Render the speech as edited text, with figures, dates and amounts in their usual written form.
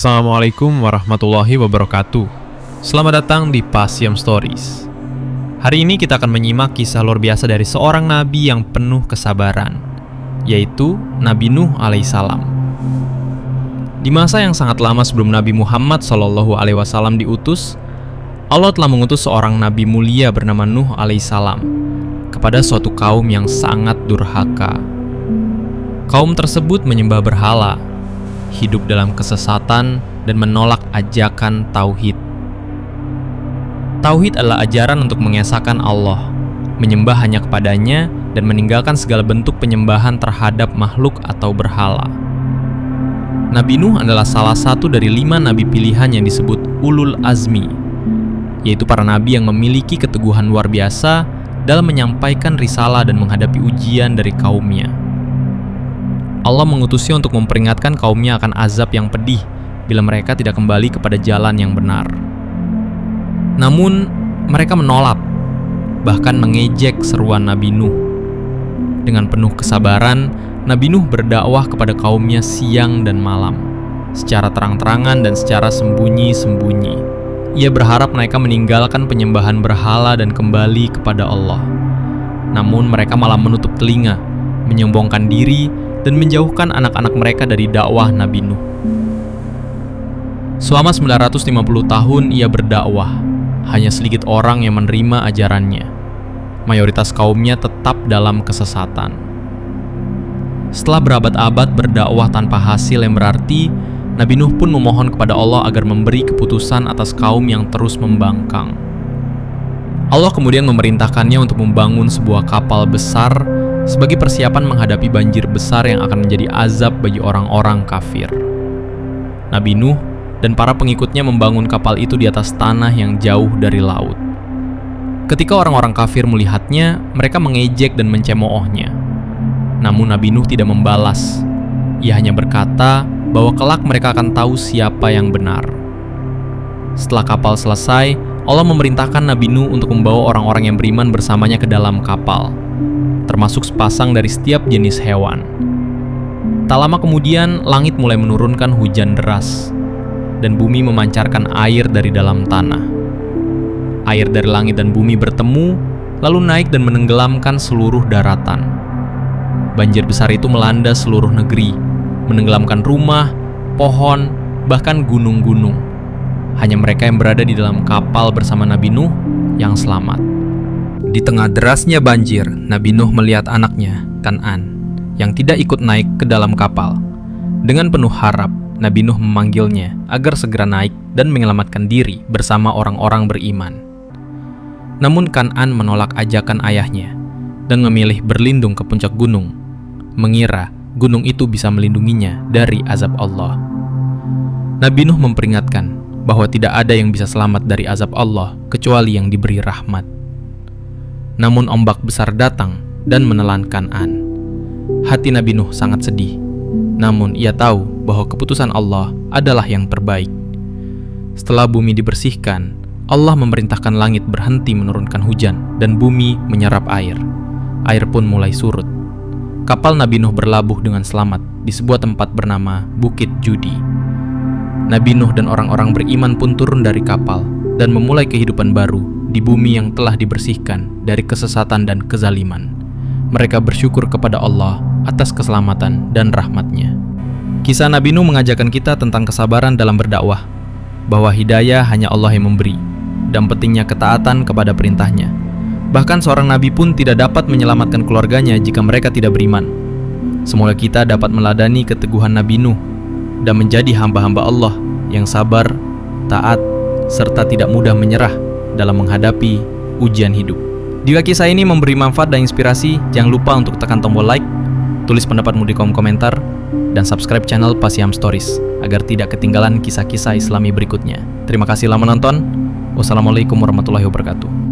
Assalamualaikum warahmatullahi wabarakatuh. Selamat datang di Pasiem Stories. Hari ini kita akan menyimak kisah luar biasa dari seorang nabi yang penuh kesabaran, yaitu Nabi Nuh alaihissalam. Di masa yang sangat lama sebelum Nabi Muhammad SAW diutus, Allah telah mengutus seorang nabi mulia bernama Nuh alaihissalam kepada suatu kaum yang sangat durhaka. Kaum tersebut menyembah berhala, hidup dalam kesesatan, dan menolak ajakan tauhid. Tauhid adalah ajaran untuk mengesahkan Allah, menyembah hanya kepadanya, dan meninggalkan segala bentuk penyembahan terhadap makhluk atau berhala. Nabi Nuh adalah salah satu dari 5 nabi pilihan yang disebut Ulul Azmi, yaitu para nabi yang memiliki keteguhan luar biasa dalam menyampaikan risalah dan menghadapi ujian dari kaumnya. Allah mengutusnya untuk memperingatkan kaumnya akan azab yang pedih bila mereka tidak kembali kepada jalan yang benar. Namun, mereka menolak, bahkan mengejek seruan Nabi Nuh. Dengan penuh kesabaran, Nabi Nuh berdakwah kepada kaumnya siang dan malam, secara terang-terangan dan secara sembunyi-sembunyi. Ia berharap mereka meninggalkan penyembahan berhala dan kembali kepada Allah. Namun, mereka malah menutup telinga, menyombongkan diri, dan menjauhkan anak-anak mereka dari dakwah Nabi Nuh. Selama 950 tahun ia berdakwah, hanya sedikit orang yang menerima ajarannya. Mayoritas kaumnya tetap dalam kesesatan. Setelah berabad-abad berdakwah tanpa hasil yang berarti, Nabi Nuh pun memohon kepada Allah agar memberi keputusan atas kaum yang terus membangkang. Allah kemudian memerintahkannya untuk membangun sebuah kapal besar sebagai persiapan menghadapi banjir besar yang akan menjadi azab bagi orang-orang kafir. Nabi Nuh dan para pengikutnya membangun kapal itu di atas tanah yang jauh dari laut. Ketika orang-orang kafir melihatnya, mereka mengejek dan mencemoohnya. Namun Nabi Nuh tidak membalas. Ia hanya berkata bahwa kelak mereka akan tahu siapa yang benar. Setelah kapal selesai, Allah memerintahkan Nabi Nuh untuk membawa orang-orang yang beriman bersamanya ke dalam kapal, termasuk sepasang dari setiap jenis hewan. Tak lama kemudian, langit mulai menurunkan hujan deras, dan bumi memancarkan air dari dalam tanah. Air dari langit dan bumi bertemu, lalu naik dan menenggelamkan seluruh daratan. Banjir besar itu melanda seluruh negeri, menenggelamkan rumah, pohon, bahkan gunung-gunung. Hanya mereka yang berada di dalam kapal bersama Nabi Nuh yang selamat. Di tengah derasnya banjir, Nabi Nuh melihat anaknya, Kan'an, yang tidak ikut naik ke dalam kapal. Dengan penuh harap, Nabi Nuh memanggilnya agar segera naik dan menyelamatkan diri bersama orang-orang beriman. Namun Kan'an menolak ajakan ayahnya dan memilih berlindung ke puncak gunung, mengira gunung itu bisa melindunginya dari azab Allah. Nabi Nuh memperingatkan bahwa tidak ada yang bisa selamat dari azab Allah kecuali yang diberi rahmat. Namun ombak besar datang dan menelan Kan'an. Hati Nabi Nuh sangat sedih. Namun ia tahu bahwa keputusan Allah adalah yang terbaik. Setelah bumi dibersihkan, Allah memerintahkan langit berhenti menurunkan hujan dan bumi menyerap air. Air pun mulai surut. Kapal Nabi Nuh berlabuh dengan selamat di sebuah tempat bernama Bukit Judi. Nabi Nuh dan orang-orang beriman pun turun dari kapal dan memulai kehidupan baru di bumi yang telah dibersihkan dari kesesatan dan kezaliman. Mereka bersyukur kepada Allah atas keselamatan dan rahmat-Nya. Kisah Nabi Nuh mengajarkan kita tentang kesabaran dalam berdakwah, bahwa hidayah hanya Allah yang memberi, dan pentingnya ketaatan kepada perintahnya. Bahkan seorang nabi pun tidak dapat menyelamatkan keluarganya jika mereka tidak beriman. Semoga kita dapat meladani keteguhan Nabi Nuh dan menjadi hamba-hamba Allah yang sabar, taat, serta tidak mudah menyerah dalam menghadapi ujian hidup. Jika kisah ini memberi manfaat dan inspirasi, jangan lupa untuk tekan tombol like, tulis pendapatmu di kolom komentar, dan subscribe channel Pasiem Stories agar tidak ketinggalan kisah-kisah Islami berikutnya. Terima kasih telah menonton. Wassalamualaikum warahmatullahi wabarakatuh.